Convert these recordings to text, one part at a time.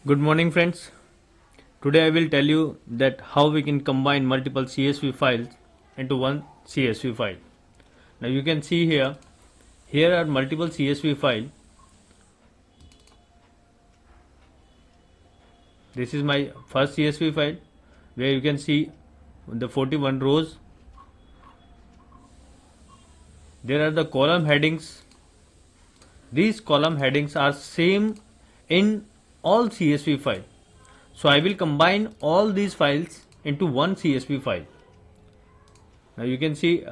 Good morning friends. Today I will tell you that how we can combine multiple CSV files into one CSV file. Now you can see here are multiple CSV files. This is my first CSV file where you can see the 41 rows. There are the column headings. These column headings are same in all CSV files. So I will combine all these files into one CSV file. Now you can see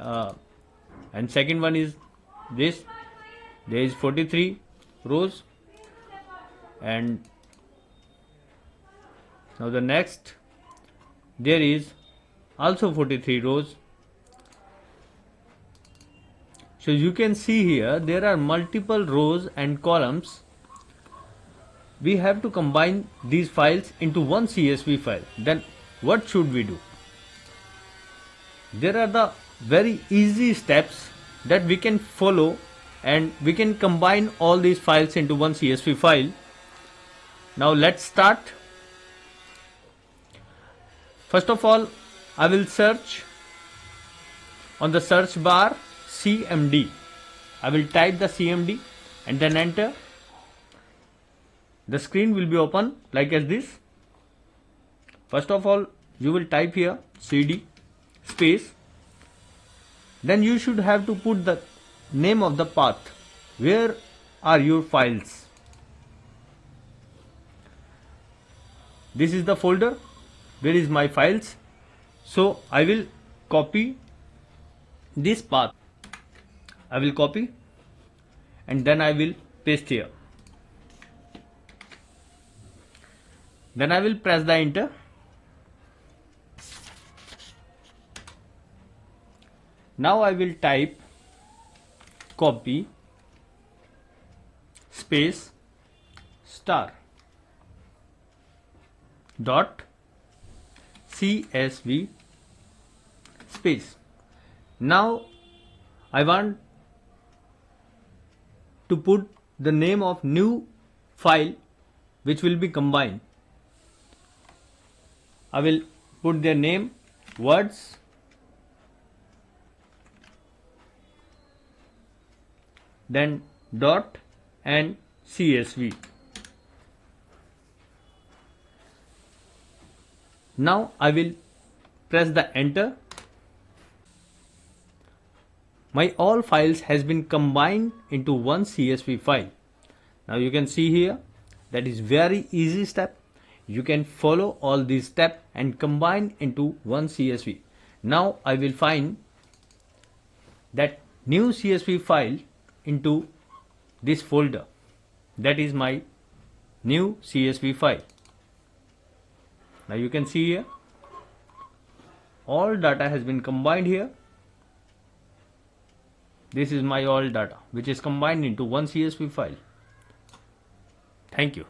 and second one is this. There is 43 rows, and now the next there is also 43 rows. So you can see here there are multiple rows and columns. We have to combine these files into one CSV file. Then what should we do? There are the very easy steps that we can follow, and we can combine all these files into one CSV file. Now let's start. First of all, I will search on the search bar CMD. I will type the CMD and then enter. The screen will be open like as this. First of all, you will type here CD space. Then you should have to put the name of the path. Where are your files? This is the folder. Where is my files? So I will copy this path. I will copy and then I will paste here. Then I will press the enter. Now I will type copy space star dot CSV space. Now I want to put the name of new file which will be combined. I will put their name words then dot and CSV. Now I will press the enter. My all files has been combined into one CSV file. Now you can see here that is very easy step. You can follow all these steps and combine into one CSV. Now I will find that new CSV file into this folder. That is my new CSV file. Now you can see here all data has been combined here. This is my all data which is combined into one CSV file. Thank you.